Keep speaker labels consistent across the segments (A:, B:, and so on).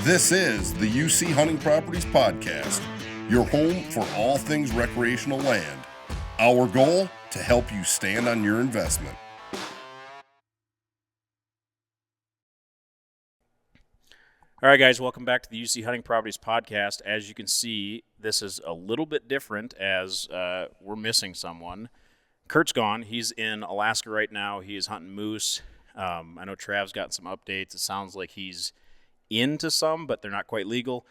A: This is the UC Hunting Properties Podcast, your home for all things recreational land. Our goal, to help you stand on your investment.
B: All right, guys, welcome back to the UC Hunting Properties Podcast. As you can see, this is a little bit different as we're missing someone. Kurt's gone. He's in Alaska right now. He is hunting moose. I know Trav's got some updates. It sounds like he's into some, but they're not quite legal.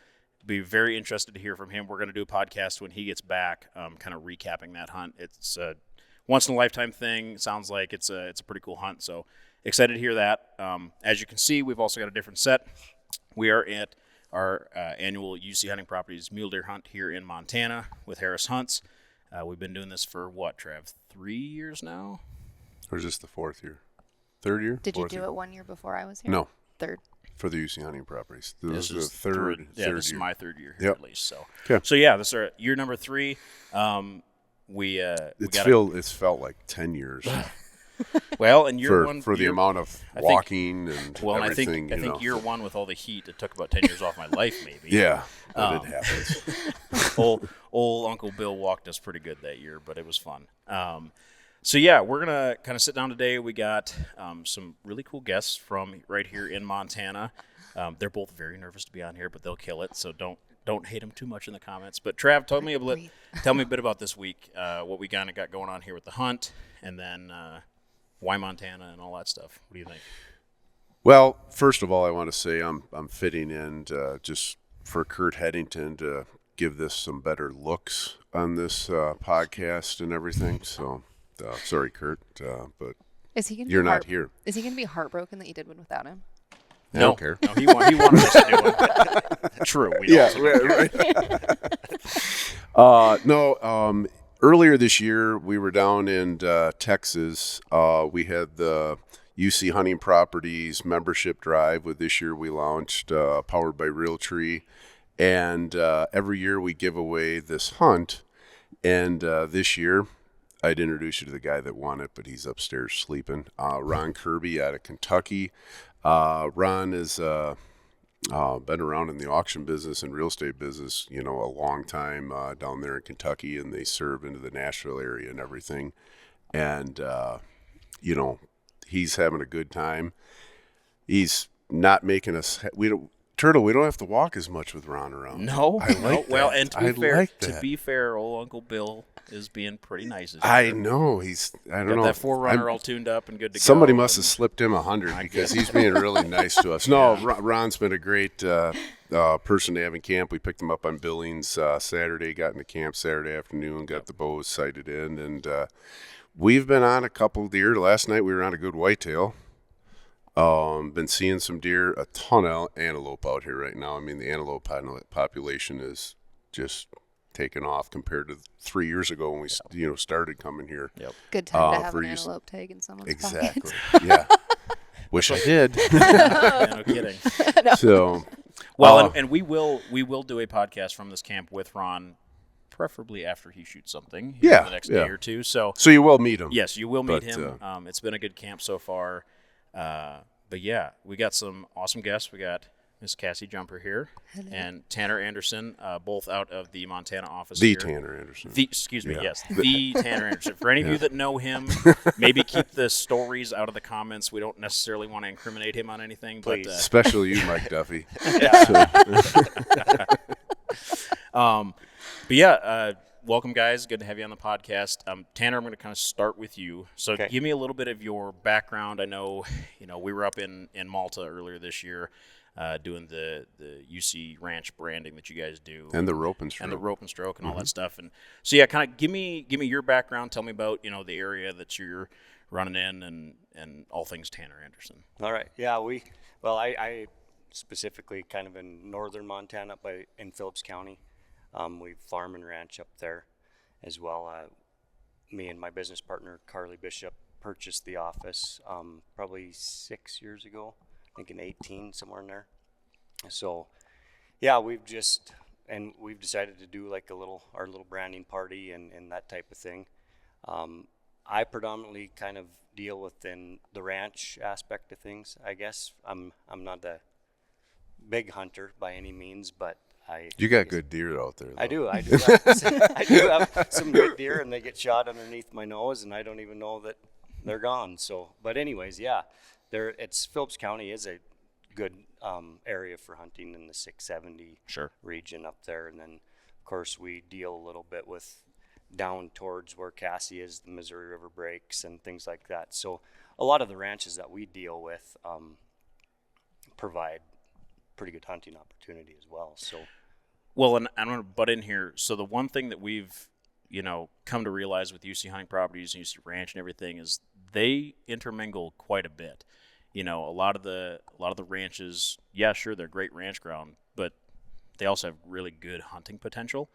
B: Be very interested to hear from him. We're going to do a podcast when he gets back, kind of recapping that hunt. It's a once-in-a-lifetime thing. It sounds like it's a pretty cool hunt, so excited to hear that. As you can see, we've also got a different set. We are at our annual UC Hunting Properties Mule Deer hunt here in Montana with Harris Hunts. We've been doing this for what, Trav, 3 years now?
C: Or is this the fourth year? Third year?
D: Did you do it 1 year before I was here?
C: No.
D: Third.
C: For the UC Hunting Properties. This is the
B: third
C: year.
B: This is my third year here at least. So,
C: okay.
B: So yeah, this is year number 3.
C: It's felt like 10 years.
B: Well, and year one
C: for the amount of walking and everything.
B: I think year one with all the heat, it took about 10 years off my life, maybe.
C: Yeah, but it happens.
B: old Uncle Bill walked us pretty good that year, but it was fun. So yeah, we're gonna kind of sit down today. We got some really cool guests from right here in Montana. They're both very nervous to be on here, but they'll kill it. So don't hate them too much in the comments. But Trav, tell me a bit about this week, what we kind of got going on here with the hunt, and then why Montana and all that stuff. What do you think?
C: Well, first of all, I want to say I'm fitting in just for Kurt Headington to give this some better looks on this podcast and everything. So. Sorry, Kurt, but you're not here.
D: Is he going to be heartbroken that you did one without him?
C: I don't care.
B: No, he wanted us to do it. True.
C: Right. Earlier this year, we were down in Texas. We had the UC Hunting Properties membership drive. With this year, we launched Powered by Realtree. And every year we give away this hunt. And this year, I'd introduce you to the guy that won it, but he's upstairs sleeping. Ron Kirby out of Kentucky. Ron has been around in the auction business and real estate business, a long time down there in Kentucky, and they serve into the Nashville area and everything. And, he's having a good time. He's not making us – we don't have to walk as much with Ron around.
B: No.
C: I like that.
B: Well, and to be fair, old Uncle Bill is being pretty nice.
C: I know. I don't know.
B: That 4Runner all tuned up and good to go.
C: Somebody must have slipped him 100 because he's being really nice to us. No, Ron's been a great person to have in camp. We picked him up on Billings Saturday, got into camp Saturday afternoon, got the bows sighted in, and we've been on a couple of deer. Last night we were on a good whitetail. Been seeing some deer, a ton of antelope out here right now. I mean, the antelope population is just taken off compared to 3 years ago when we started coming here.
B: Yep.
D: Good time to have an antelope tag in someone's
C: exactly.
D: pocket.
C: Yeah. Wish I did.
B: No kidding.
D: No.
C: So,
B: and we will do a podcast from this camp with Ron, preferably after he shoots something. The next day or two. So
C: you will meet him.
B: Yes, you will meet him. It's been a good camp so far. But yeah, we got some awesome guests. We got Miss Cassie Jumper here. Hello. And Tanner Anderson, both out of the Montana office here.
C: Tanner Anderson.
B: The Tanner Anderson. For any of you that know him, maybe keep the stories out of the comments. We don't necessarily want to incriminate him on anything.
C: Please. But, especially you, Mike Duffy.
B: Welcome, guys. Good to have you on the podcast. Tanner, I'm going to kind of start with you. So give me a little bit of your background. I know, we were up in Malta earlier this year doing the UC Ranch branding that you guys do.
C: And the rope and
B: stroke. And all that stuff. And so, kind of give me your background. Tell me about, the area that you're running in and all things Tanner Anderson.
E: All right. Yeah, I specifically kind of in northern Montana in Phillips County. We farm and ranch up there as well. Me and my business partner, Carly Bishop, purchased the office probably 6 years ago, I think in 18, somewhere in there. So, yeah, we've decided to do like our little branding party and that type of thing. I predominantly kind of deal within the ranch aspect of things, I guess. I'm not big hunter by any means, but
C: You got good deer out there, though.
E: I do have some good deer, and they get shot underneath my nose, and I don't even know that they're gone. So, but anyways, yeah, Phillips County is a good area for hunting in the 670 region up there, and then of course we deal a little bit with down towards where Cassie is, the Missouri River breaks and things like that. So a lot of the ranches that we deal with provide pretty good hunting opportunity as well. So,
B: well, and I'm going to butt in here. So the one thing that we've, come to realize with UC Hunting Properties and UC Ranch and everything is they intermingle quite a bit. A lot of the ranches, yeah, sure, they're great ranch ground, but they also have really good hunting potential.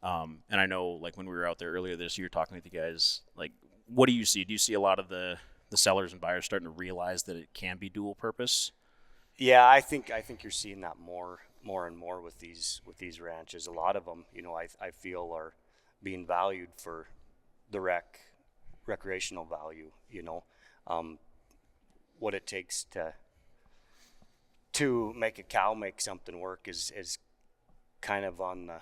B: And I know, like, when we were out there earlier this year talking with you guys, like, what do you see? Do you see a lot of the sellers and buyers starting to realize that it can be dual purpose?
E: Yeah, I think you're seeing that more and more with these ranches. A lot of them, I feel are being valued for the recreational value. What it takes to make a cow make something work is kind of on the,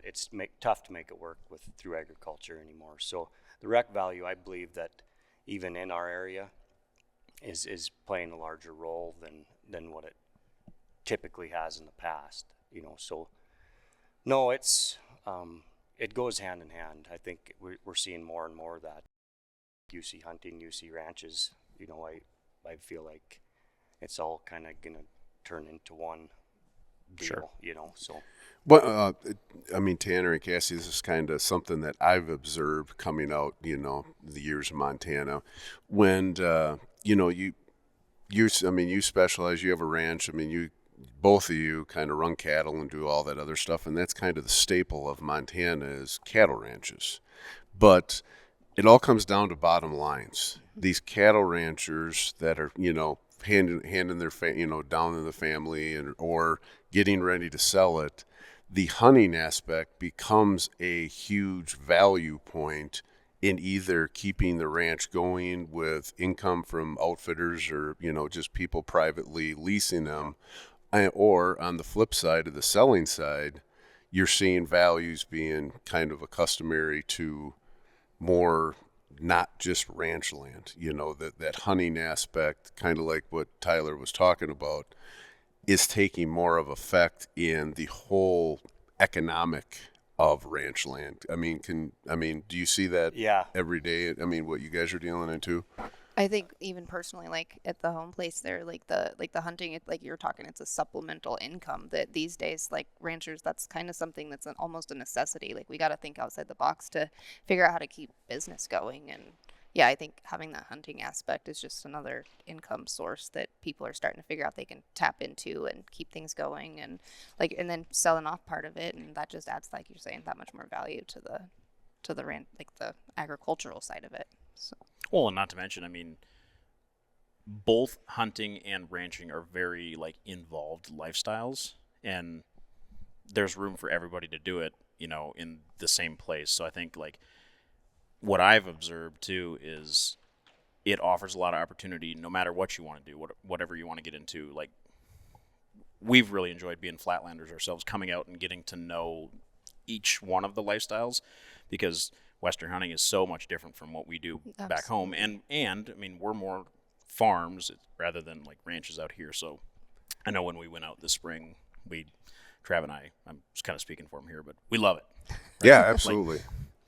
E: it's tough to make it work through agriculture anymore. So the rec value, I believe that even in our area is playing a larger role than what it typically has in the past. So no, it's it goes hand in hand. I think we're seeing more and more of that. UC hunting, UC ranches, I feel like it's all kind of gonna turn into one deal. So.
C: Well, Tanner and Cassie, this is kind of something that I've observed coming out, the years of Montana. When, you specialize, you have a ranch. Both of you kind of run cattle and do all that other stuff, and that's kind of the staple of Montana is cattle ranches. But it all comes down to bottom lines. These cattle ranchers that are, handing their, down in the family or getting ready to sell it, the hunting aspect becomes a huge value point in either keeping the ranch going with income from outfitters or, just people privately leasing them, or on the flip side of the selling side, you're seeing values being kind of a customary to more not just ranch land, that hunting aspect, kind of like what Tyler was talking about, is taking more of effect in the whole economic of ranch land. Do you see that every day? What you guys are dealing into?
D: I think even personally, like at the home place there, like the hunting, like you're talking, it's a supplemental income that these days, like ranchers, that's kind of something that's almost a necessity. Like we got to think outside the box to figure out how to keep business going. And yeah, I think having that hunting aspect is just another income source that people are starting to figure out they can tap into and keep things going, and then selling off part of it, and that just adds, like you're saying, that much more value to the ranch, like the agricultural side of it. So.
B: Well, and not to mention, both hunting and ranching are very involved lifestyles, and there's room for everybody to do it, in the same place. So I think what I've observed too is it offers a lot of opportunity no matter what you want to do, whatever you want to get into. Like, we've really enjoyed being flatlanders ourselves, coming out and getting to know each one of the lifestyles, because Western hunting is so much different from what we do back home. And we're more farms rather than ranches out here. So I know when we went out this spring, Trav and I'm just kind of speaking for him here, but we love it. Right?
C: Yeah, absolutely.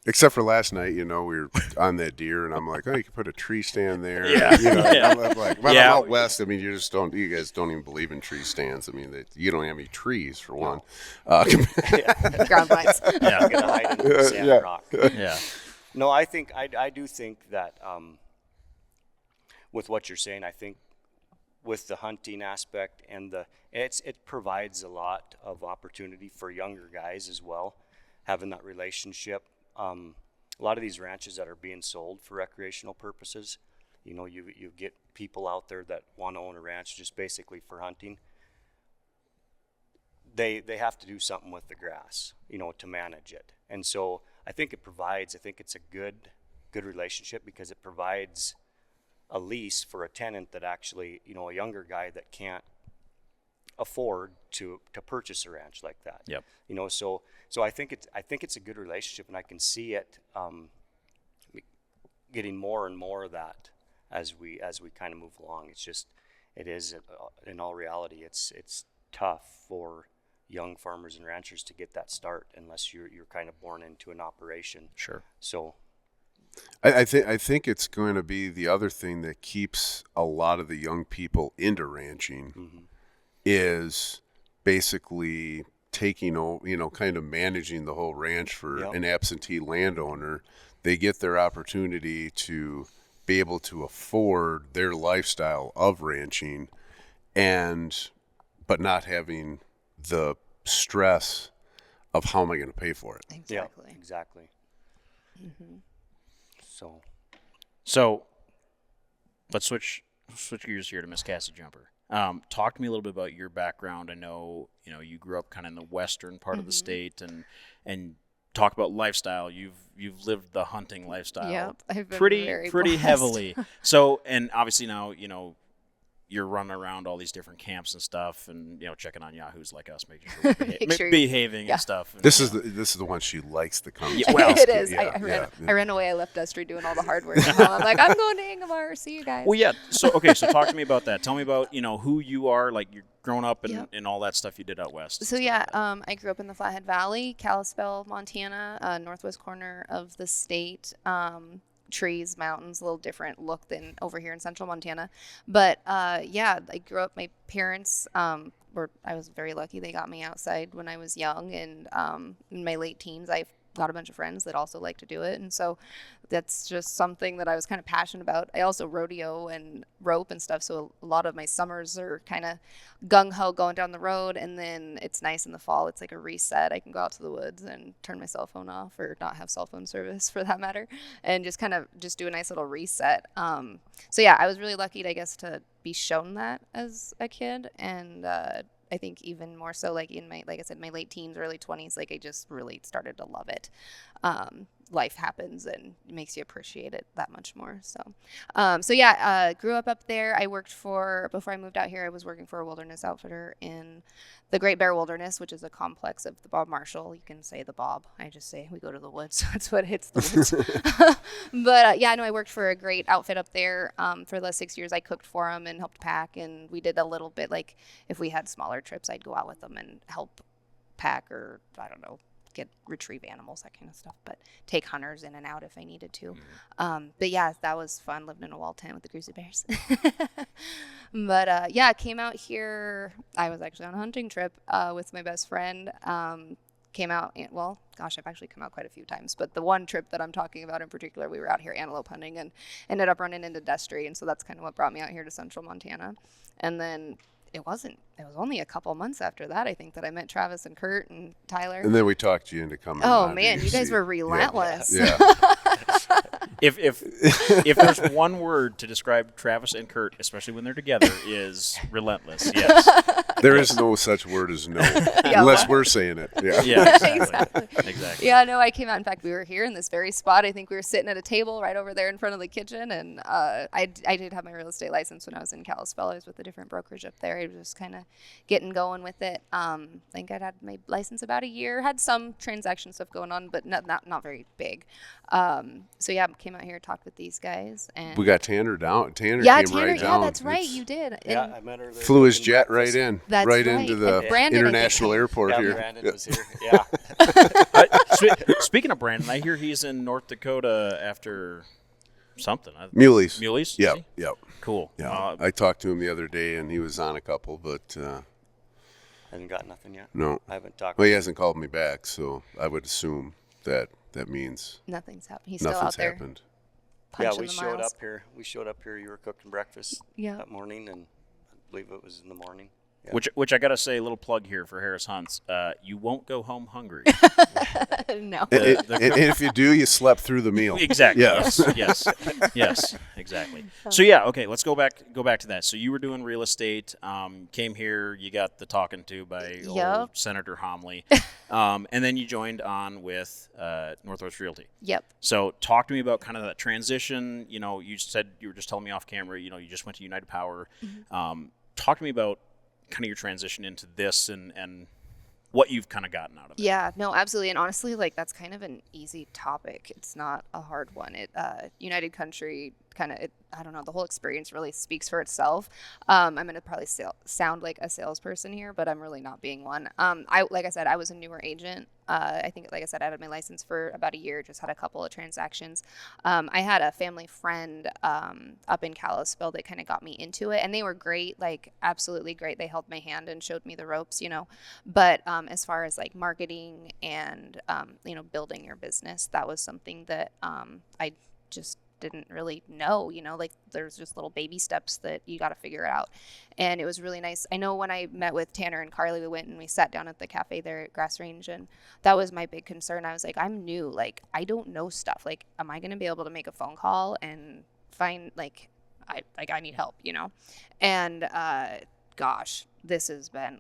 C: Except for last night, we were on that deer, and I'm like, oh, you can put a tree stand there.
B: Yeah.
C: I'm out west. You guys don't even believe in tree stands. You don't have any trees, for one.
D: Ground blinds.
E: Yeah. Gonna hide in the sand rock.
B: Yeah.
E: No, I do think that with what you're saying, I think with the hunting aspect and it provides a lot of opportunity for younger guys as well, having that relationship. A lot of these ranches that are being sold for recreational purposes, you get people out there that want to own a ranch just basically for hunting. They have to do something with the grass, to manage it. And so I think it's a good relationship, because it provides a lease for a tenant that actually, a younger guy that can't afford to purchase a ranch like that.
B: Yep.
E: You know, so I think it's a good relationship, and I can see it getting more and more of that as we kind of move along. It's just, it is, in all reality, it's tough for young farmers and ranchers to get that start unless you're kind of born into an operation.
B: Sure.
E: So
C: I think it's going to be the other thing that keeps a lot of the young people into ranching is basically taking over, you know, kind of managing the whole ranch for an absentee landowner. They get their opportunity to be able to afford their lifestyle of ranching, but not having the stress of how am I going to pay for it.
D: Exactly.
E: Yeah, exactly.
B: So let's switch gears here to Miss Cassie Jumper. Talk to me a little bit about your background. I know, you know, you grew up kind of in the western part of the state, and talk about lifestyle. You've lived the hunting lifestyle.
D: Yep, I've been
B: pretty
D: blessed.
B: heavily. So, and obviously now, you know, you're running around all these different camps and stuff, and, you know, checking on yahoos like us, making sure we're behaving and stuff. And,
C: this is the one she likes to come to.
B: well,
D: It is.
C: Yeah,
D: I ran away. I left Dusty doing all the hard work. Now I'm like, I'm going to Ingomar. See you guys.
B: Well, yeah. So, okay. So talk to me about that. Tell me about, you know, who you are, like you're growing up and all that stuff you did out west.
D: So yeah, I grew up in the Flathead Valley, Kalispell, Montana, northwest corner of the state. Trees, mountains, a little different look than over here in central Montana. But yeah, I grew up, my parents I was very lucky. They got me outside when I was young, and in my late teens, I got a bunch of friends that also like to do it. And so that's just something that I was kind of passionate about. I also rodeo and rope and stuff. So a lot of my summers are kind of gung-ho going down the road. And then it's nice in the fall. It's like a reset. I can go out to the woods and turn my cell phone off, or not have cell phone service for that matter, and just kind of just do a nice little reset. So yeah, I was really lucky, I guess, to be shown that as a kid. And I think even more so, like in my, like I said, my late teens, early 20s, like I just really started to love it. Life happens and it makes you appreciate it that much more. So yeah, grew up there. I worked before I moved out here, I was working for a wilderness outfitter in the Great Bear Wilderness, which is a complex of the Bob Marshall. You can say the Bob. I just say we go to the woods. That's what hits the woods. But yeah, no, I worked for a great outfit up there. For the 6 years, I cooked for them and helped pack. And we did a little bit, like if we had smaller trips, I'd go out with them and help pack, or I don't know, retrieve animals, that kind of stuff, but take hunters in and out if I needed to. But yeah, that was fun, living in a wall tent with the grizzly bears. But yeah, came out here. I was actually on a hunting trip with my best friend. Came out, well, gosh, I've actually come out quite a few times, but the one trip that I'm talking about in particular, we were out here antelope hunting and ended up running into Destry, and so that's kind of what brought me out here to central Montana. And then it was only a couple months after that, I think, that I met Travis and Kurt and Tyler.
C: And then we talked you into coming.
D: Oh
C: on
D: man, you guys were relentless.
C: Yeah.
B: If there's one word to describe Travis and Kurt, especially when they're together, is relentless. Yes.
C: There is no such word as no, unless we're saying it. Yeah.
B: Yeah, exactly.
D: Yeah, no, I came out. In fact, we were here in this very spot. I think we were sitting at a table right over there in front of the kitchen. And I did have my real estate license when I was in Kalispell. I was with a different brokerage up there. I was just kind of getting going with it. I think I'd had my license about a year. Had some transaction stuff going on, but not very big. So yeah, came out here, talked with these guys, and
C: We got Tanner down. Tanner
D: yeah,
C: came
D: Tanner,
C: right down.
D: yeah, that's right, you did.
E: Yeah,
D: And
E: I met her there.
C: Flew his
E: cooking
C: jet
E: breakfast.
C: right in.
D: That's
C: right
D: right.
C: into the
D: And Brandon, I think,
C: international airport
E: Yeah,
C: here.
E: Brandon was here. Yeah.
B: Speaking of Brandon, I hear he's in North Dakota after something.
C: Muleys.
B: Muleys?
C: Yep.
B: Is he?
C: Yep.
B: Cool.
C: Yeah. I talked to him the other day, and he was on a couple, but
E: Hasn't got nothing yet.
C: no.
E: I haven't talked.
C: Well, he hasn't called me back, so I would assume that means
D: nothing's happened. He's still
C: nothing's
D: out there.
C: happened.
E: Yeah,
D: punching
E: we
D: the
E: showed
D: miles.
E: up here. You were cooking breakfast
D: Yeah.
E: that morning, and I believe it was in the morning. Yeah.
B: Which I gotta say, a little plug here for Harris Hunts. You won't go home hungry.
D: No.
C: And if you do, you slept through the meal.
B: Exactly.
C: Yeah.
B: Yes. Exactly. So yeah, okay. Let's go back to that. So you were doing real estate. Came here. You got the talking to by old
D: Yep.
B: Senator Hamele, and then you joined on with Northwest Realty.
D: Yep.
B: So talk to me about kind of that transition. You know, you said you were just telling me off camera. You know, you just went to United Power.
D: Mm-hmm.
B: Talk to me about kind of your transition into this and what you've kind of gotten out of it.
D: Yeah, no, absolutely. And honestly, like that's kind of an easy topic. It's not a hard one. United Country kind of, I don't know, the whole experience really speaks for itself. I'm going to probably sound like a salesperson here, but I'm really not being one. Like I said, I was a newer agent. I think, like I said, I had my license for about a year, just had a couple of transactions. I had a family friend up in Kalispell that kind of got me into it, and they were great, like absolutely great. They held my hand and showed me the ropes, But as far as like marketing and, building your business, that was something that I just didn't really know, like there's just little baby steps that you got to figure out. And it was really nice. I know when I met with Tanner and Carly, we went and we sat down at the cafe there at Grass Range, and that was my big concern. I was like, I'm new, like I don't know stuff. Like, am I going to be able to make a phone call and find I need help, And gosh,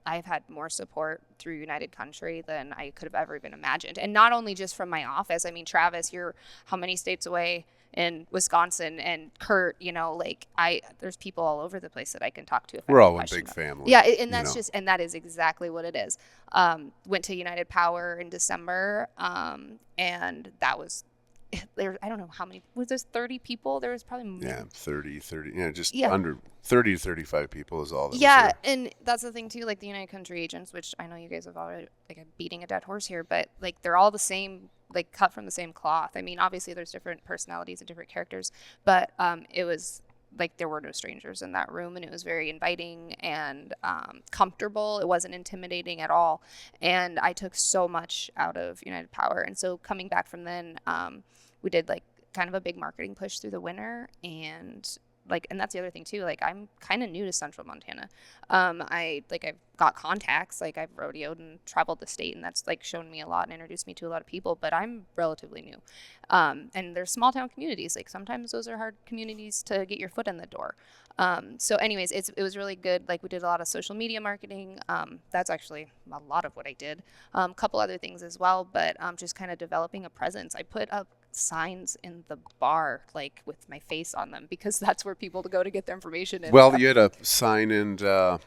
D: I've had more support through United Country than I could have ever even imagined. And not only just from my office. I mean, Travis, you're how many states away in Wisconsin, and Kurt, there's people all over the place that I can talk to.
C: We're all one big family.
D: Yeah. And that's and that is exactly what it is. Went to United Power in December. And that was, I don't know how many, was there 30 people? There was probably more.
C: Yeah, 30, under 30 to 35 people is all that was
D: Yeah,
C: there.
D: and that's the thing too, like the United Country agents, which I know you guys have already, like I'm beating a dead horse here, but like they're all the same, like cut from the same cloth. I mean, obviously there's different personalities and different characters, but it was like there were no strangers in that room, and it was very inviting and comfortable. It wasn't intimidating at all, and I took so much out of United Power. And so coming back from then, we did like kind of a big marketing push through the winter, and that's the other thing too. Like I'm kind of new to Central Montana. I've got contacts, like I've rodeoed and traveled the state, and that's like shown me a lot and introduced me to a lot of people, but I'm relatively new. And there's small town communities. Like sometimes those are hard communities to get your foot in the door. So anyways, it was really good. Like we did a lot of social media marketing. That's actually a lot of what I did. A couple other things as well, but just kind of developing a presence. I put up signs in the bar, like with my face on them, because that's where people go to get their information. And
C: well, you had a sign in the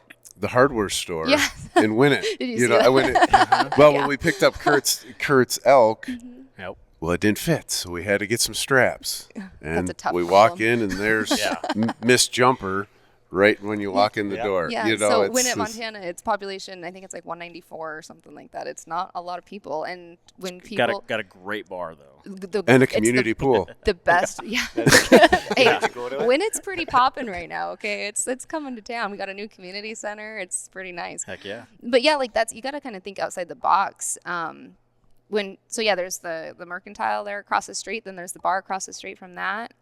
C: hardware store in Winnett.
D: Did you see that?
C: I went well, when we picked up Kurt's elk,
B: Yep.
C: well, it didn't fit, so we had to get some straps. And
D: That's a tough
C: we
D: problem.
C: walk in, and there's Miss Jumper right when you walk in the door.
D: Yeah, so Winnett, Montana, its population, I think it's like 194 or something like that. It's not a lot of people, and when people
B: got a great bar though,
C: and a community pool.
D: The best, yeah. Hey, Winnett's pretty popping right now. Okay, it's coming to town. We got a new community center. It's pretty nice.
B: heck yeah.
D: But yeah, like you got to kind of think outside the box. There's the Mercantile there across the street. Then there's the bar across the street from that.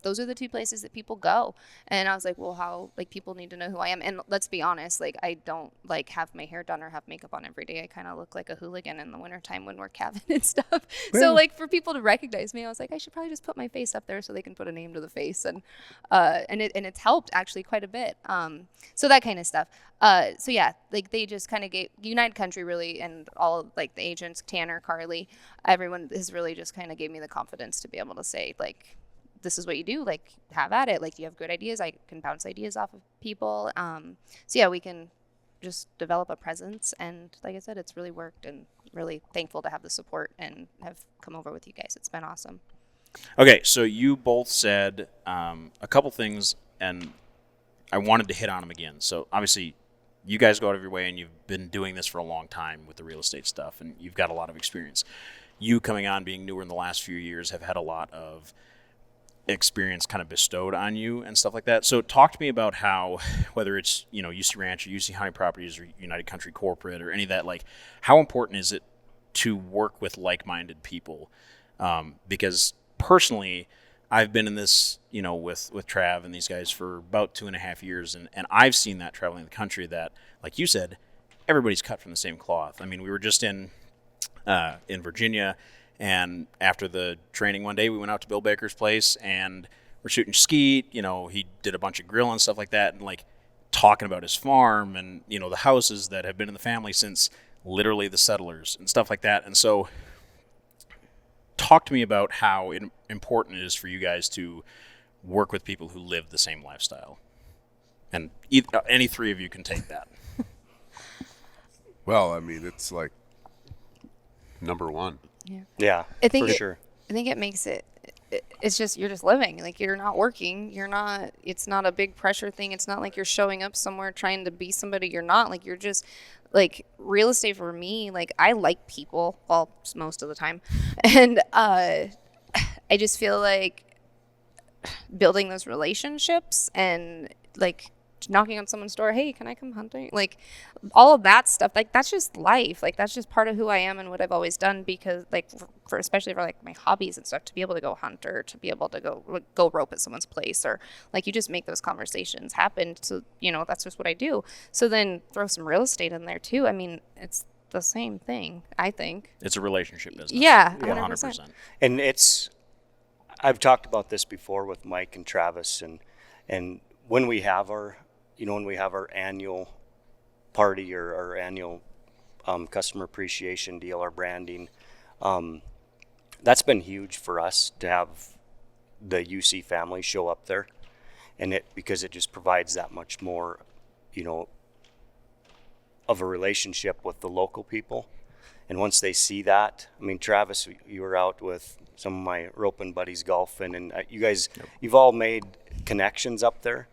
D: Those are the two places that people go. And I was like, well, how, like, people need to know who I am. And let's be honest, like, I don't like have my hair done or have makeup on every day. I kind of look like a hooligan in the wintertime when we're calving and stuff. Yeah. So like for people to recognize me, I was like, I should probably just put my face up there so they can put a name to the face. And it's helped actually quite a bit. So that kind of stuff. So yeah, like they just kind of gave United Country really, and all of, like the agents, Tanner, Carly, everyone has really just kind of gave me the confidence to be able to say, like, this is what you do, like, have at it. Like, you have good ideas. I can bounce ideas off of people. So yeah, we can just develop a presence. And like I said, it's really worked, and really thankful to have the support and have come over with you guys. It's been awesome.
B: Okay, so you both said a couple things, and I wanted to hit on them again. So obviously, you guys go out of your way, and you've been doing this for a long time with the real estate stuff, and you've got a lot of experience. You coming on, being newer in the last few years, have had a lot of experience kind of bestowed on you and stuff like that. So talk to me about how, whether it's, UC Ranch or UC Hunting Properties or United Country Corporate or any of that, like, how important is it to work with like-minded people? Because personally, I've been in this, with Trav and these guys for about 2.5 years, and I've seen that traveling the country that, like you said, everybody's cut from the same cloth. I mean, we were just in Virginia, and after the training one day, we went out to Bill Baker's place, and we're shooting skeet. He did a bunch of grill and stuff like that, and like talking about his farm and, the houses that have been in the family since literally the settlers and stuff like that. And so talk to me about how important it is for you guys to work with people who live the same lifestyle. And any three of you can take that.
C: Well, I mean, it's like number one.
E: Yeah,
D: I think
E: for
D: it,
E: sure.
D: I think it makes it's just you're just living, like you're not working, it's not a big pressure thing. It's not like you're showing up somewhere trying to be somebody you're not. Like you're just like real estate for me, like I like people, well, most of the time. And I just feel like building those relationships and like knocking on someone's door, hey, can I come hunting? Like all of that stuff, like that's just life. Like that's just part of who I am and what I've always done, because like for especially for like my hobbies and stuff, to be able to go hunt or to be able to go rope at someone's place, or like you just make those conversations happen. So, that's just what I do. So then throw some real estate in there too. I mean, it's the same thing, I think.
B: It's a relationship business.
D: Yeah,
B: 100%.
E: And I've talked about this before with Mike and Travis, and when we have our annual party or our annual customer appreciation deal, our branding, that's been huge for us to have the UC family show up there, and because it just provides that much more, of a relationship with the local people. And once they see that, I mean, Travis, you were out with some of my roping buddies golfing, and you guys, you've all made connections up there.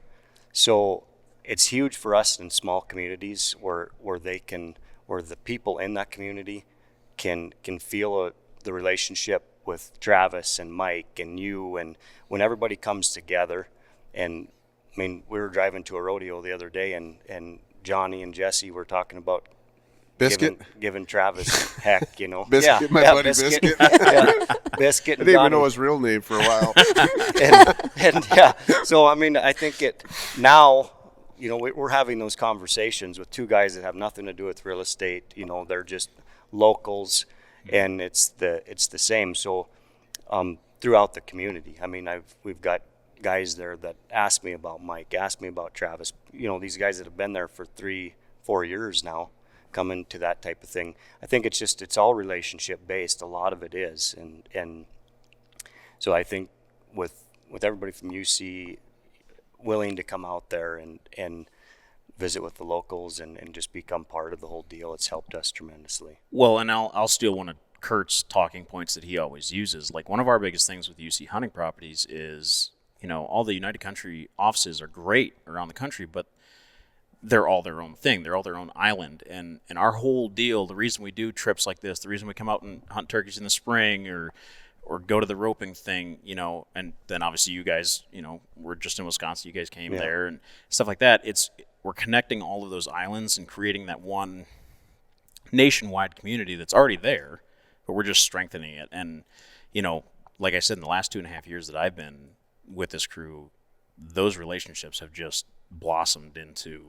E: So it's huge for us in small communities where the people in that community can feel the relationship with Travis and Mike and you, and when everybody comes together. And I mean, we were driving to a rodeo the other day, and Johnny and Jesse were talking about
C: Biscuit?
E: giving Travis heck,
C: Biscuit, my buddy Biscuit.
E: Biscuit.
C: I didn't even know his real name for a while.
E: and yeah, so I mean, I think now, we're having those conversations with two guys that have nothing to do with real estate. They're just locals, and it's the same. So throughout the community, I mean, we've got guys there that ask me about Mike, ask me about Travis. These guys that have been there for 3-4 years now, coming to that type of thing. I think it's all relationship based. A lot of it is, and so I think with everybody from UC willing to come out there and visit with the locals and just become part of the whole deal, it's helped us tremendously.
B: Well, and I'll steal one of Kurt's talking points that he always uses. Like, one of our biggest things with UC hunting properties is, all the United Country offices are great around the country, but they're all their own thing. They're all their own island. And our whole deal, the reason we do trips like this, the reason we come out and hunt turkeys in the spring or go to the roping thing, and then obviously you guys, we're just in Wisconsin, you guys came there and stuff like that. We're connecting all of those islands and creating that one nationwide community that's already there, but we're just strengthening it. And, like I said, in the last 2.5 years that I've been with this crew, those relationships have just blossomed into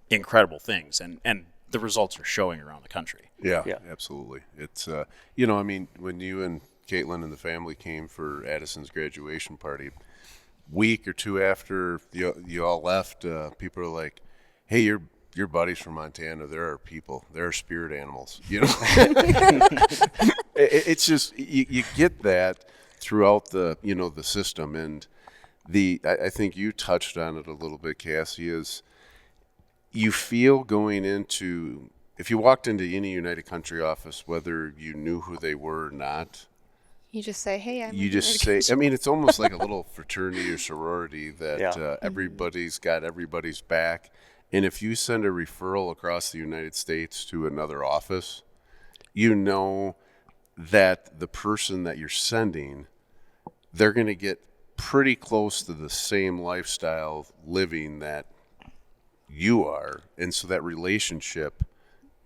B: incredible things, and the results are showing around the country.
C: Yeah. Absolutely. It's I mean, when you and Caitlin and the family came for Addison's graduation party, week or two after you all left, people are like, hey, your buddies from Montana, there are people, there are spirit animals, it's just you get that throughout the the system. And I think you touched on it a little bit, Cassie, is you feel going into, if you walked into any United Country office, whether you knew who they were or not,
D: You just say, hey,
C: you just say, I mean, it's almost like a little fraternity or sorority that everybody's got everybody's back. And if you send a referral across the United States to another office, that the person that you're sending, they're going to get pretty close to the same lifestyle living that you are. And so that relationship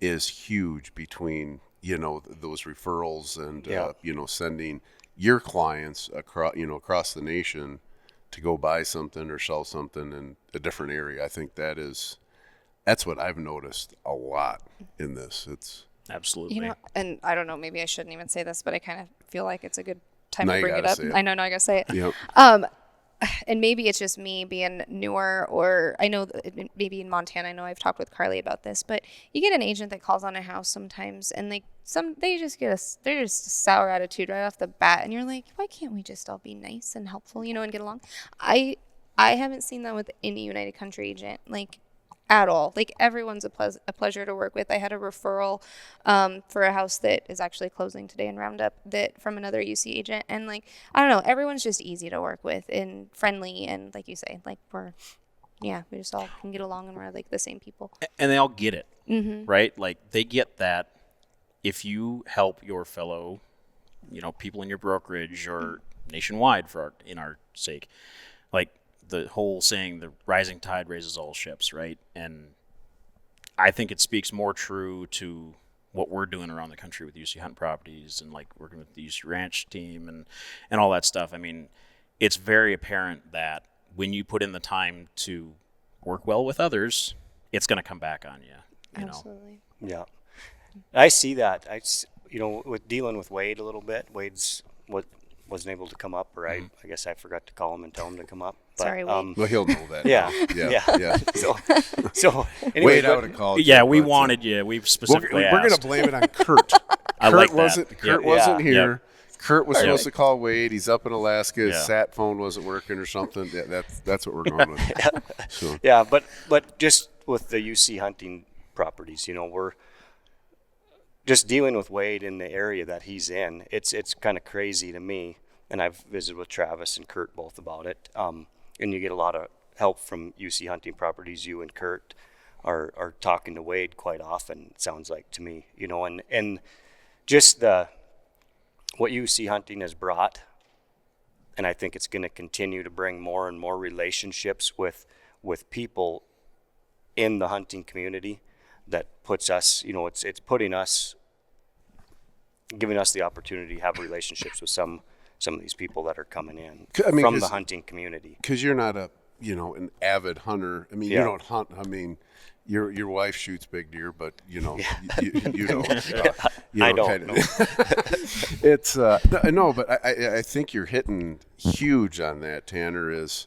C: is huge between, those referrals and, sending your clients across the nation to go buy something or sell something in a different area. I think that's what I've noticed a lot in this. It's
B: absolutely.
D: And I don't know, maybe I shouldn't even say this, but I kind of feel like it's a good time
C: Now
D: to
C: you
D: bring it
C: gotta
D: up.
C: say it.
D: I know, now I gotta say it.
C: Yep.
D: And maybe it's just me being newer, or I know that maybe in Montana, I know I've talked with Carly about this, but you get an agent that calls on a house sometimes, and they just get they're just a sour attitude right off the bat, and you're like, why can't we just all be nice and helpful, and get along? I haven't seen that with any United Country agent. Like, at all. Like, everyone's a pleasure to work with. I had a referral for a house that is actually closing today in Roundup that from another UC agent. And, like, I don't know, everyone's just easy to work with and friendly. And like you say, like, we just all can get along and we're like the same people.
B: And they all get it,
D: Mm-hmm.
B: right? Like, they get that if you help your fellow, people in your brokerage or nationwide in our sake, like, the whole saying, the rising tide raises all ships, right? And I think it speaks more true to what we're doing around the country with UC Hunt Properties and, like, working with the UC Ranch team and all that stuff. I mean, it's very apparent that when you put in the time to work well with others, it's going to come back on you.
D: Absolutely.
E: Yeah. I see that. With dealing with Wade a little bit, Wade's wasn't able to come up, or I guess I forgot to call him and tell him to come up. But,
D: Sorry, Wade.
C: Well, he'll know that.
E: Yeah.
C: Yeah.
E: So anyway,
C: Wade, I would have called.
B: Yeah,
C: you,
B: we
C: but,
B: wanted you. We specifically
C: We're going
B: asked.
C: to blame it on Kurt.
B: I like that.
C: Kurt wasn't here.
B: Yep.
C: Kurt was supposed to call Wade. He's up in Alaska. His
B: Yeah.
C: sat phone wasn't working or something. That's what we're going with. So.
E: Yeah, but just with the UC hunting properties, we're just dealing with Wade in the area that he's in. It's kind of crazy to me, and I've visited with Travis and Kurt both about it. And you get a lot of help from UC hunting properties. You and Kurt are talking to Wade quite often, it sounds like to me, and just what UC hunting has brought, and I think it's going to continue to bring more and more relationships with people in the hunting community that puts us, it's putting us, giving us the opportunity to have relationships with some of these people that are coming in from the hunting community. Because
C: you're not an avid hunter. I mean, you don't hunt. I mean, your wife shoots big deer, but you don't.
E: I don't know.
C: It's no, but I think you're hitting huge on that, Tanner. Is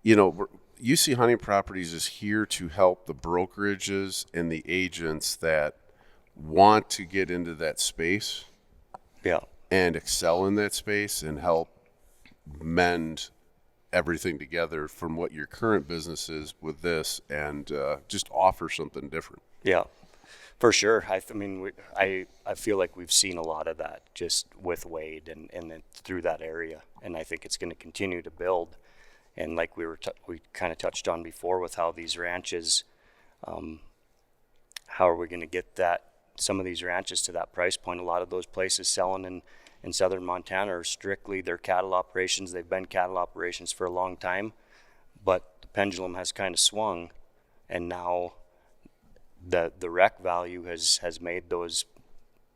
C: UC Hunting Properties is here to help the brokerages and the agents that want to get into that space.
E: Yeah.
C: And excel in that space and help mend everything together from what your current business is with this, and just offer something different.
E: Yeah, for sure. I feel like we've seen a lot of that just with Wade and then through that area, and I think it's going to continue to build. And like we kind of touched on before with how these ranches, how are we going to get some of these ranches to that price point? A lot of those places selling in southern Montana are strictly their cattle operations. They've been cattle operations for a long time, but the pendulum has kind of swung, and now the rec value has made those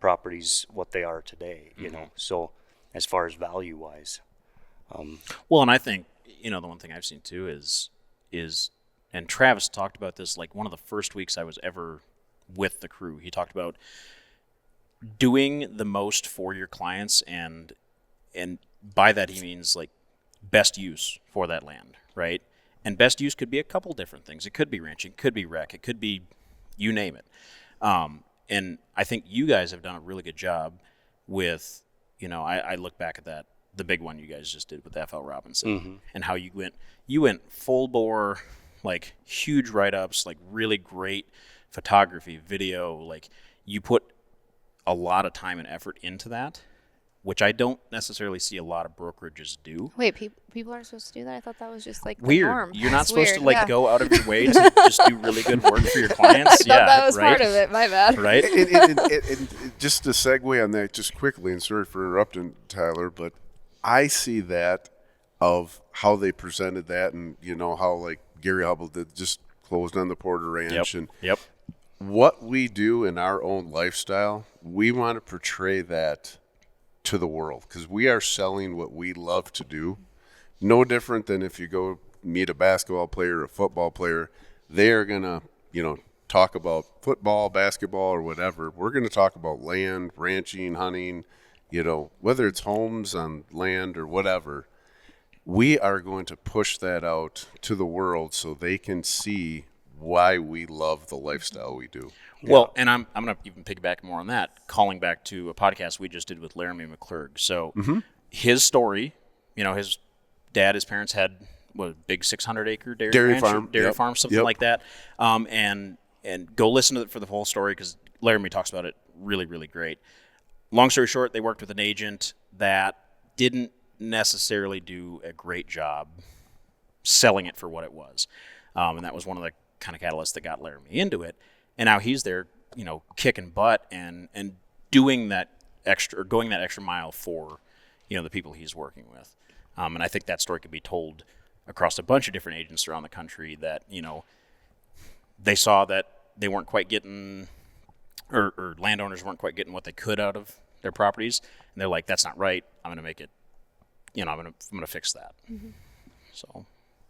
E: properties what they are today, So as far as value wise.
B: Well, and I think, the one thing I've seen too is, and Travis talked about this, like, one of the first weeks I was ever with the crew, he talked about doing the most for your clients, and by that he means, like, best use for that land, right? And best use could be a couple different things. It could be ranching, it could be rec, it could be you name it. And I think you guys have done a really good job with, I look back at the big one you guys just did with FL Robinson, and how you went full bore, like, huge write-ups, like, really great photography, video, like, you put a lot of time and effort into that, which I don't necessarily see a lot of brokerages do.
D: Wait, people aren't supposed to do that? I thought that was just like the
B: Weird.
D: norm.
B: You're not
D: It's
B: supposed
D: weird,
B: to, like,
D: yeah.
B: go out of your way to just do really good work for your clients.
D: I thought that was
B: right?
D: part of it. My bad.
B: Right?
C: And just to segue on that just quickly, and sorry for interrupting, Tyler, but I see that of how they presented that, and how, like, Gary Hubble did, just closed on the Porter Ranch.
B: Yep.
C: What we do in our own lifestyle, we want to portray that to the world, because we are selling what we love to do. No different than if you go meet a basketball player or a football player, they are going to, talk about football, basketball, or whatever. We're going to talk about land, ranching, hunting, whether it's homes on land or whatever. We are going to push that out to the world so they can see why we love the lifestyle we do.
B: Well, and I'm going to even piggyback more on that, calling back to a podcast we just did with Laramie McClurg. So his story, his parents had big 600-acre
C: Dairy farm.
B: dairy farm, something like that. And go listen to it for the whole story because Laramie talks about it really, really great. Long story short, they worked with an agent that didn't necessarily do a great job selling it for what it was. And that was one of the kind of catalysts that got Laramie into it. And now he's there, kicking butt and doing that going that extra mile for, the people he's working with. And I think that story could be told across a bunch of different agents around the country that, they saw that they weren't quite getting, or landowners weren't quite getting what they could out of their properties. And they're like, that's not right. I'm going to make it, I'm going to fix that. Mm-hmm. So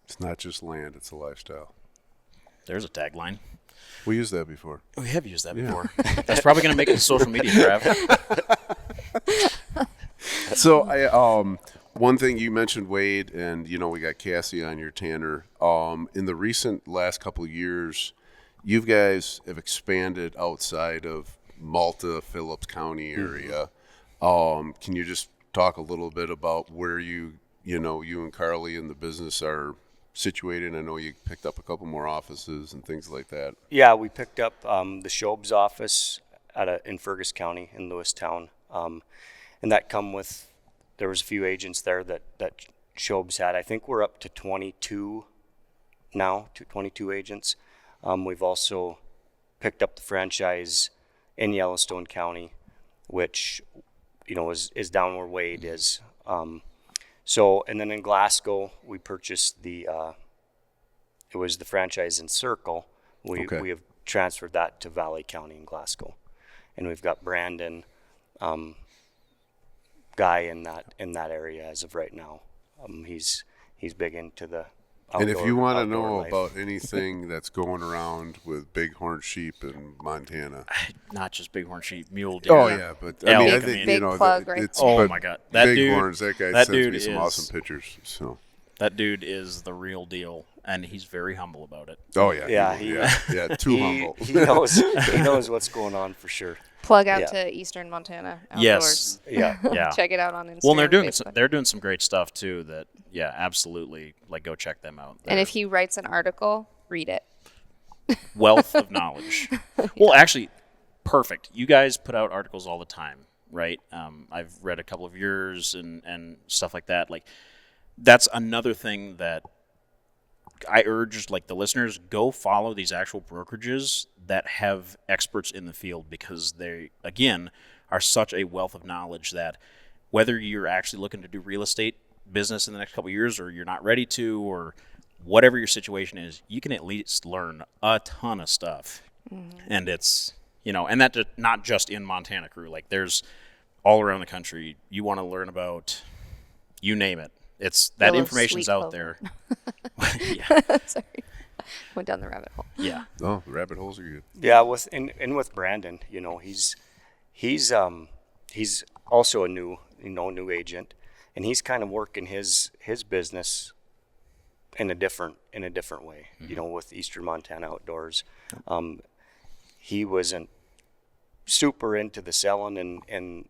C: it's not just land, it's a lifestyle.
B: There's a tagline.
C: We used that before.
B: We have used that before. That's probably going to make it to social media, Trav.
C: So one thing you mentioned, Wade, and we got Cassie on your Tanner. In the recent last couple of years, you guys have expanded outside of Malta, Phillips County area. Can you just talk a little bit about where you and Carly and the business are situated? I know you picked up a couple more offices and things like that.
E: Yeah, we picked up the Shobes office in Fergus County in Lewistown, and that there was a few agents there that Shobes had. I think we're up to 22 now, 22 agents. We've also picked up the franchise in Yellowstone County, which is down where Wade is. So, and then in Glasgow, we purchased it was the franchise in Circle. We have transferred that to Valley County in Glasgow. And we've got Brandon, guy in that area as of right now. He's big into the outdoor,
C: and if you want to know
E: life.
C: about anything that's going around with bighorn sheep in Montana,
B: not just bighorn sheep, mule deer.
C: Oh yeah, but I think
D: big plug, right?
B: Oh my God, that
C: bighorns!
B: Dude,
C: that guy
B: that
C: sends
B: dude
C: me some
B: is
C: awesome pictures. So
B: that dude is the real deal, and he's very humble about it.
C: Oh yeah,
E: yeah,
C: too humble.
E: He knows what's going on for sure.
D: Plug out to Eastern Montana Outdoors.
B: Yes. Yeah.
D: Check it out on Instagram.
B: Well, they're doing some great stuff too. That absolutely. Go check them out.
D: And if he writes an article, read it.
B: Wealth of knowledge. Well, actually, perfect. You guys put out articles all the time, right? I've read a couple of yours and stuff like that. That's another thing that I urge the listeners, go follow these actual brokerages that have experts in the field, because they, again, are such a wealth of knowledge that whether you're actually looking to do real estate business in the next couple of years, or you're not ready to, or whatever your situation is, you can at least learn a ton of stuff. Mm-hmm. And it's, and that not just in Montana crew, there's all around the country. You want to learn about, you name it. It's that information's out there. Yeah.
D: Sorry. Went down the rabbit hole.
B: Yeah.
C: Oh, the rabbit holes are good.
E: Yeah, with Brandon, he's also a new agent, and he's kind of working his business in a different way. Mm-hmm. With Eastern Montana Outdoors, he wasn't super into the selling and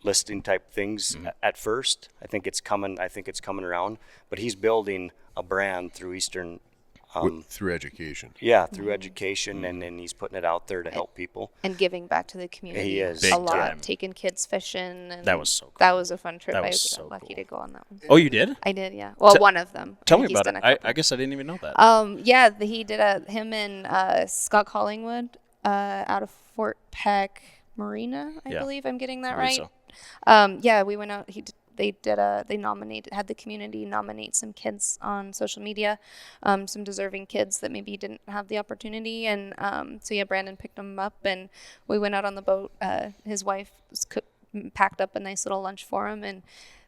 E: listing type things at first. I think it's coming around, but he's building a brand through Eastern
C: through education.
E: Yeah, through education, and then he's putting it out there to help people
D: and giving back to the community.
E: He is
D: a lot.
B: Time.
D: Taking kids fishing. And
B: that was so cool.
D: That was a fun trip.
B: That was
D: I was
B: so
D: lucky
B: cool.
D: to go on that one.
B: Oh, you did?
D: I did, yeah. Well, one of them.
B: Tell me about it. I guess I didn't even know that.
D: Yeah, he did him and Scott Collingwood out of Fort Peck Marina, I believe I'm getting that right.
B: So.
D: Yeah, we went out. They had the community nominate some kids on social media, some deserving kids that maybe didn't have the opportunity. And Brandon picked them up, and we went out on the boat. His wife packed up a nice little lunch for him, and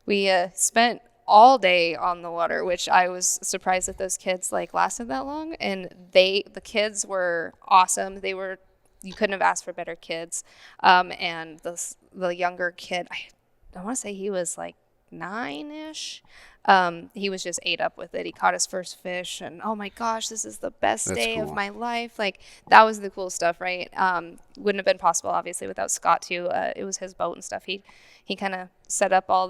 D: we spent all day on the water, which I was surprised that those kids lasted that long. And the kids were awesome. You couldn't have asked for better kids. And the younger kid, I want to say he was 9-ish. He was just ate up with it. He caught his first fish, and oh my gosh, this is the best day of my life. That was the cool stuff, right? Wouldn't have been possible, obviously, without Scott too. It was his boat and stuff. He kind of set up all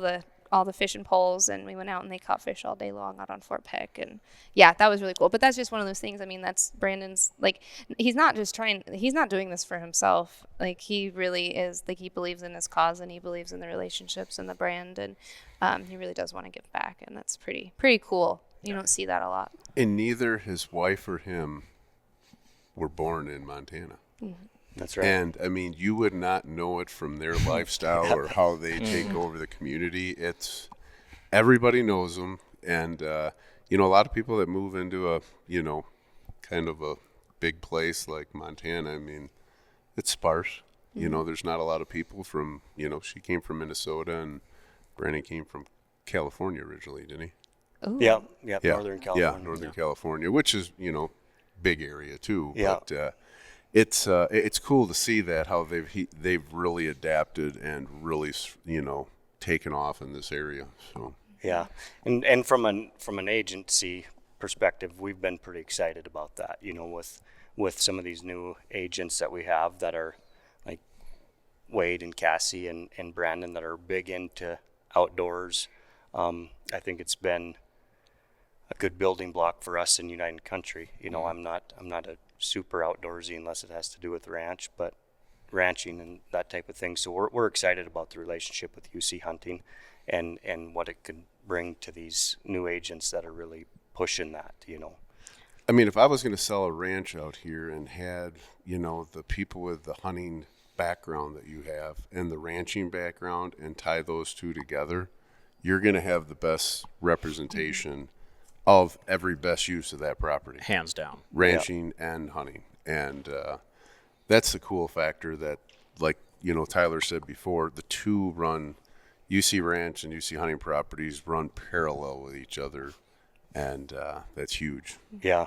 D: all the fishing poles, and we went out and they caught fish all day long out on Fort Peck. And yeah, that was really cool. But that's just one of those things. I mean, that's Brandon's, like, he's not doing this for himself. Like, he really is, like, he believes in his cause, and he believes in the relationships and the brand, and he really does want to give back, and that's pretty cool. You don't see that a lot.
C: And neither his wife or him were born in Montana.
D: Mm-hmm.
E: That's right.
C: And I mean, you would not know it from their lifestyle or how they take over the community. It's everybody knows them, and you know, a lot of people that move into a, you know, kind of a big place like Montana. I mean, it's sparse. You know, there's not a lot of people from. You know, she came from Minnesota, and Brandon came from California originally, didn't he?
D: Ooh.
E: Yeah, Northern California.
C: Yeah, Northern California, which is, you know, big area too.
E: Yeah.
C: But it's cool to see that how they've really adapted and really, you know, taken off in this area. So
E: Yeah, and from an agency perspective, we've been pretty excited about that. You know, with some of these new agents that we have that are like Wade and Cassie and Brandon that are big into outdoors. I think it's been a good building block for us in United Country. You know, I'm not a super outdoorsy unless it has to do with ranching and that type of thing. So we're excited about the relationship with UC Hunting and what it could bring to these new agents that are really pushing that, you know.
C: I mean, if I was going to sell a ranch out here and had, you know, the people with the hunting background that you have and the ranching background and tie those two together, you're going to have the best representation of every best use of that property.
B: Hands down.
C: Ranching and hunting. And that's the cool factor that, like, you know, Tyler said before, the two run, UC Ranch and UC Hunting Properties run parallel with each other. And that's huge.
E: Yeah.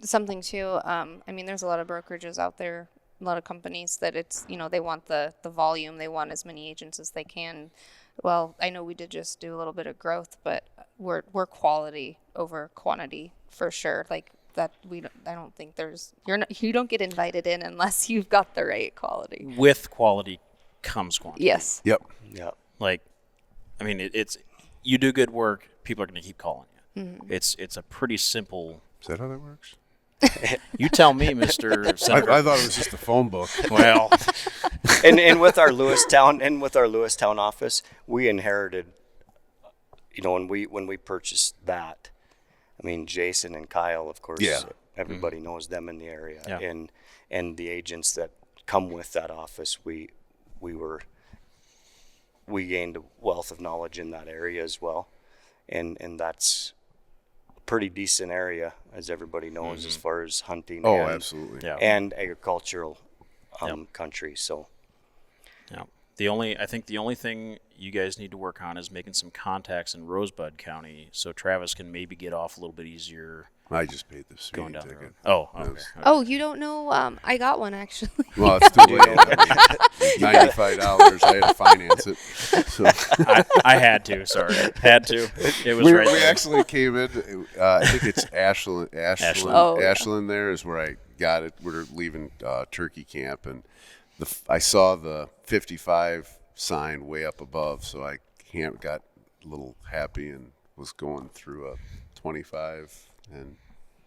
D: Something too, I mean, there's a lot of brokerages out there, a lot of companies that it's, you know, they want the volume, they want as many agents as they can. Well, I know we did just do a little bit of growth, but we're quality over quantity for sure. Like that, I don't think you don't get invited in unless you've got the right quality.
B: With quality comes quantity.
D: Yes.
C: Yep.
E: Yeah.
B: Like, I mean, it's you do good work, people are going to keep calling you.
D: Mm-hmm.
B: It's a pretty simple.
C: Is that how that works?
B: You tell me, Mr. Senator.
C: I thought it was just a phone book.
B: Well,
E: and with our Lewistown office, we inherited, you know, when we purchased that. I mean, Jason and Kyle, of course,
C: Yeah.
E: everybody knows them in the area,
B: Yeah.
E: and the agents that come with that office, we gained a wealth of knowledge in that area as well, and that's a pretty decent area, as everybody knows, as far as hunting.
C: Oh,
E: and,
C: absolutely.
B: yeah.
E: and agricultural
B: Yep.
E: country. So
B: Yeah. I think the only thing you guys need to work on is making some contacts in Rosebud County so Travis can maybe get off a little bit easier
C: I just paid the
B: going
C: speeding
B: down the
C: ticket.
B: road. Oh, okay.
C: Yes.
D: Oh, you don't know? I got one actually.
C: Well, it's too late. $95. I had to finance it. So
B: I had to. Sorry, had to. It was
C: we
B: right there.
C: actually came in. I think it's Ashland.
D: Oh, yeah.
C: Ashland there is where I got it. We're leaving turkey camp, and I saw the 55 sign way up above, so I got a little happy and was going through a 25 and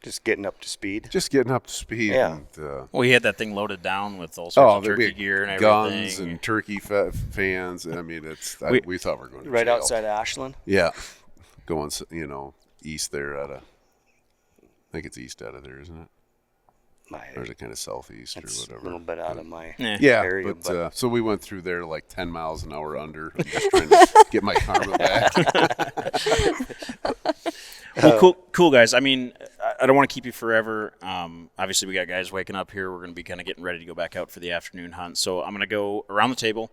E: just getting up to speed.
C: Yeah. And,
B: Well, he had that thing loaded down with all sorts of
C: we
B: turkey
C: had
B: gear and
C: guns
B: everything.
C: and turkey fans. I mean, we thought we were going to
E: Right
C: jail.
E: outside of Ashland.
C: Yeah, going, you know, east there I think it's east out of there, isn't it? Or is it kind of southeast or
E: It's
C: whatever?
E: a little bit out of my
C: Yeah,
E: area,
C: but so we went through there like 10 miles an hour under. I'm just trying to get my karma back.
B: Well, cool guys. I mean, I don't want to keep you forever. Obviously, we got guys waking up here. We're going to be kind of getting ready to go back out for the afternoon hunt. So I'm going to go around the table.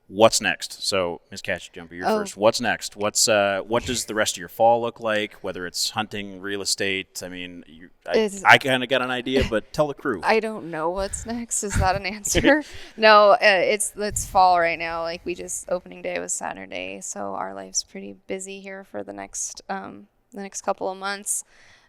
B: What's next? So, Ms. Cassie Jumper, you're first. What's next? What does the rest of your fall look like? Whether it's hunting, real estate. I mean, I kind of got an idea, but tell the crew.
D: I don't know what's next. Is that an answer? No, it's fall right now. Like opening day was Saturday, so our life's pretty busy here for the next couple of months.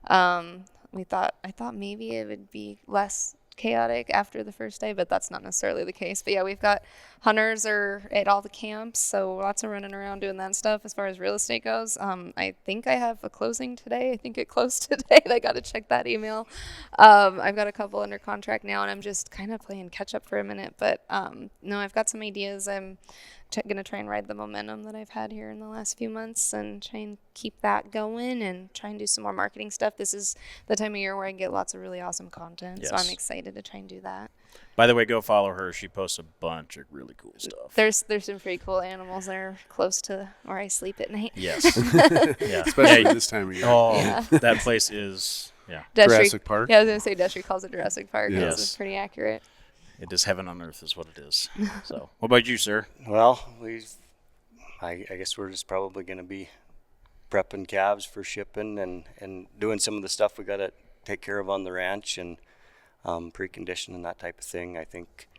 D: I thought maybe it would be less chaotic after the first day, but that's not necessarily the case. But yeah, we've got hunters are at all the camps, so lots of running around doing that stuff. As far as real estate goes, I think I have a closing today. I think it closed today. I got to check that email. I've got a couple under contract now, and I'm just kind of playing catch up for a minute. But no, I've got some ideas. I'm going to try and ride the momentum that I've had here in the last few months and try and keep that going and try and do some more marketing stuff. This is the time of year where I get lots of really awesome content,
B: Yes.
D: so I'm excited to try and do that.
B: By the way, go follow her. She posts a bunch of really cool stuff.
D: There's some pretty cool animals there close to where I sleep at night.
B: Yes. Yeah.
C: Especially this time of year.
B: Oh,
D: Yeah.
B: that place is,
C: Jurassic Park?
D: Yeah, I was going to say Destry calls it Jurassic Park.
C: Yes.
D: This is pretty accurate.
B: it is heaven on earth is what it is. So, what about you, sir?
E: Well, I guess we're just probably going to be prepping calves for shipping and doing some of the stuff we got to take care of on the ranch and preconditioning that type of thing. I think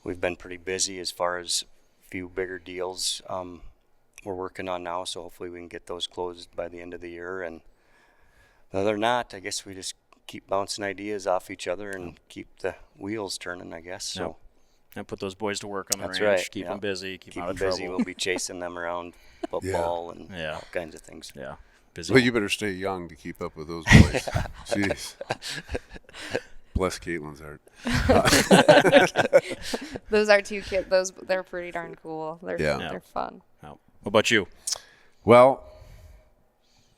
E: we've been pretty busy as far as a few bigger deals we're working on now, so hopefully we can get those closed by the end of the year. And other than that, I guess we just keep bouncing ideas off each other and keep the wheels turning, I guess. So.
B: Yep. And put those boys to work on the
E: That's
B: ranch.
E: right,
B: Keep
E: yeah.
B: them busy. Keep them out of
E: busy.
B: trouble.
E: We'll be chasing them around football and
B: Yeah.
E: all kinds of things.
B: Yeah. Busy.
C: Well, you better stay young to keep up with those boys. Jeez. Bless Caitlin's heart.
D: Those are two kids. They're pretty darn cool. They're fun.
B: Oh. What about you?
C: Well,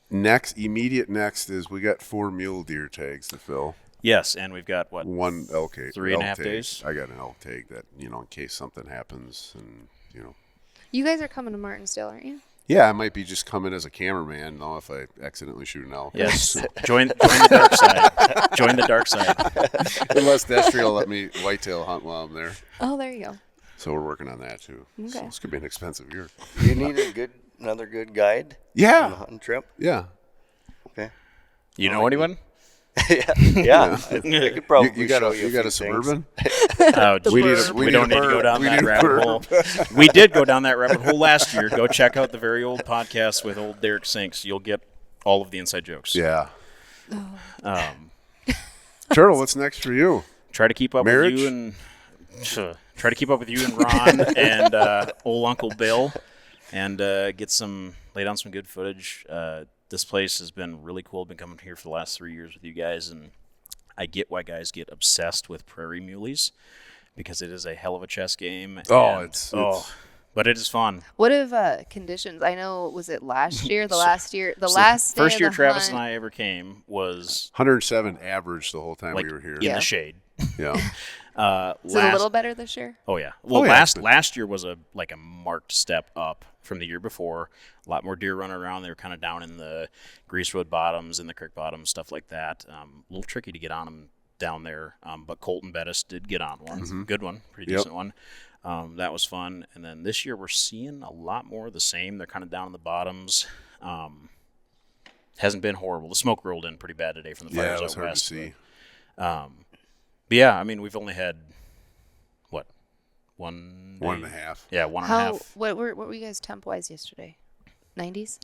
C: immediate next is we got 4 mule deer tags to fill.
B: Yes, and we've got, what,
C: 1 elk tag.
B: 3.5
C: tag.
B: days?
C: I got an elk tag that, in case something happens and,
D: You guys are coming to Martinsdale, aren't you?
C: Yeah, I might be just coming as a cameraman, though, if I accidentally shoot an elk.
B: Yes. Join the dark side. Join the dark side.
C: Unless Destry will let me whitetail hunt while I'm there.
D: Oh, there you go.
C: So we're working on that, too.
D: Okay.
C: So this could be an expensive year.
E: You need another good guide on the
C: Yeah.
E: hunting trip?
C: Yeah.
E: Okay.
B: You know anyone?
E: Yeah. I could probably
C: You got
E: show
C: a
E: few
C: Suburban?
B: Oh,
C: We
B: we don't need to go down that rabbit hole. We did go down that rabbit hole last year. Go check out the very old podcast with old Derek Sinks. You'll get all of the inside jokes.
C: Yeah. Turtle, what's next for you?
B: Try to keep up
C: Marriage?
B: with you and Ron and old Uncle Bill, and lay down some good footage. This place has been really cool. I've been coming here for the last 3 years with you guys, and I get why guys get obsessed with prairie muleys because it is a hell of a chess game. But it is fun.
D: What if conditions? I know, was it last year? Last day
B: First year
D: of the
B: Travis
D: hunt,
B: and I ever came was
C: 107 average the whole time
B: like
C: we were here.
B: in the shade.
C: Yeah.
D: Is it a little better this year?
B: Oh yeah. Well, last year was a marked step up from the year before. A lot more deer running around. They were kind of down in the Grease Road bottoms and the creek bottoms, stuff like that. A little tricky to get on them down there. But Colton Bettis did get on one.
C: Mm-hmm.
B: Good one, pretty decent one. That was fun. And then this year we're seeing a lot more of the same. They're kind of down in the bottoms. Hasn't been horrible. The smoke rolled in pretty bad today from the fires
C: it was
B: out
C: hard
B: west.
C: to see.
B: But yeah, I mean, we've only had, what, 1 day?
C: 1.5.
B: Yeah, 1.5.
D: What were you guys temp-wise yesterday? 90s?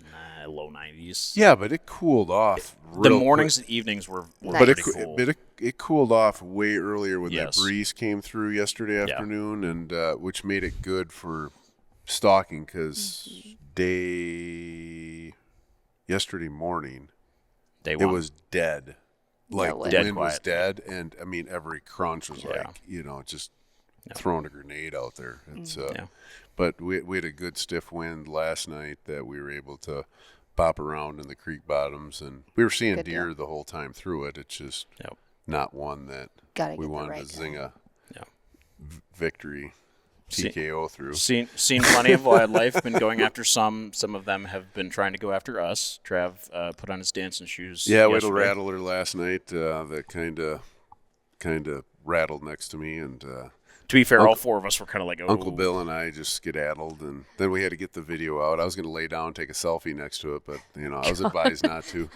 B: Low 90s.
C: Yeah, but it cooled off.
B: The
C: real
B: mornings
C: quick.
B: and evenings were
D: Nice.
C: But
B: pretty cool.
C: it cooled off way earlier when
B: Yes.
C: that breeze came through yesterday
B: Yeah.
C: afternoon, and which made it good for stalking because yesterday morning
B: Day
C: it
B: one.
C: was dead. Like
D: way.
C: the
B: Dead
C: wind was
B: quiet.
C: dead, and I mean every crunch was
B: Yeah.
C: like just throwing a grenade out there. It's
B: Yeah.
C: But we had a good stiff wind last night that we were able to bop around in the creek bottoms, and we were seeing
D: Good
C: deer
D: deal.
C: the whole time through it. It's just
B: Yep.
C: not one that
D: Gotta
C: we
D: get the
C: wanted
D: right
C: to zing
D: guy.
C: a
B: Yeah.
C: victory
B: See-
C: TKO through.
B: Seen plenty of wildlife. Been going after some. Some of them have been trying to go after us. Trav put on his dancing shoes.
C: Yeah, we had a
B: yesterday.
C: rattler last night that kind of rattled next to me, and
B: To be fair, all four of us were kind of like, oh.
C: Uncle Bill and I just skedaddled, and then we had to get the video out. I was going to lay down and take a selfie next to it, but I was advised not to.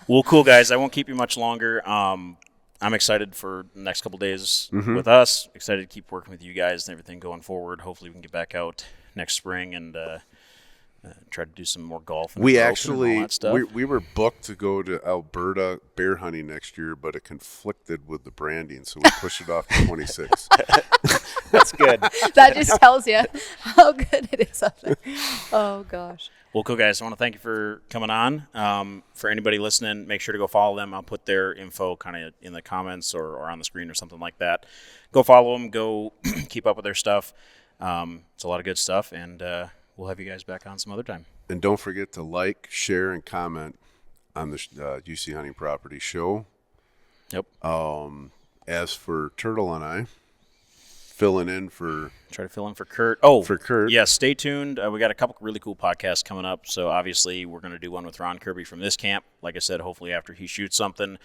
B: Well, cool, guys. I won't keep you much longer. I'm excited for the next couple days
C: Mm-hmm.
B: with us. Excited to keep working with you guys and everything going forward. Hopefully we can get back out next spring and try to do some more golf. And
C: We
B: all
C: actually
B: that stuff.
C: we were booked to go to Alberta bear hunting next year, but it conflicted with the branding, so we pushed it off to 26.
E: That's good.
D: That just tells you how good it is up there. Oh gosh.
B: Well, cool, guys. I want to thank you for coming on. For anybody listening, make sure to go follow them. I'll put their info kind of in the comments or on the screen or something like that. Go follow them. Go keep up with their stuff. It's a lot of good stuff, and we'll have you guys back on some other time.
C: And don't forget to like, share, and comment on the UC Hunting Property show.
B: Yep.
C: As for Turtle and I, filling in for...
B: Try to fill in for Kurt. Oh,
C: for Kurt.
B: Yeah, stay tuned. We got a couple really cool podcasts coming up. So obviously we're going to do one with Ron Kirby from this camp. Like I said, hopefully after he shoots something.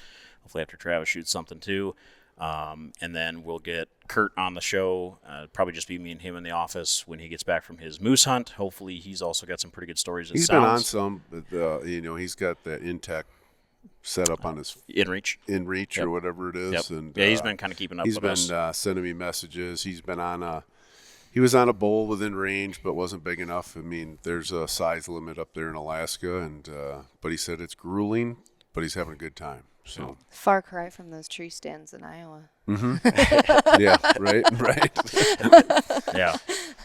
B: Hopefully after Travis shoots something too. And then we'll get Kurt on the show. Probably just be me and him in the office when he gets back from his moose hunt. Hopefully he's also got some pretty good stories.
C: He's been on some, but, he's got that Intech set up on his
B: InReach
C: or whatever it is.
B: Yep.
C: And
B: yeah, he's been kind of keeping up with us.
C: He's been sending me messages. He was on a bull within range, but wasn't big enough. I mean, there's a size limit up there in Alaska, and but he said it's grueling, but he's having a good time. So
D: Far cry from those tree stands in Iowa.
C: Mm-hmm. Yeah, right.
B: Yeah.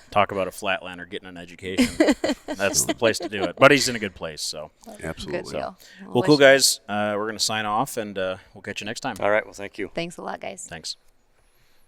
B: Talk about a flatlander getting an education. That's the place to do it. But he's in a good place, so.
C: Absolutely.
D: Good deal.
B: Well, cool, guys. We're going to sign off, and we'll catch you next time.
E: All right. Well, thank you.
D: Thanks a lot, guys.
B: Thanks.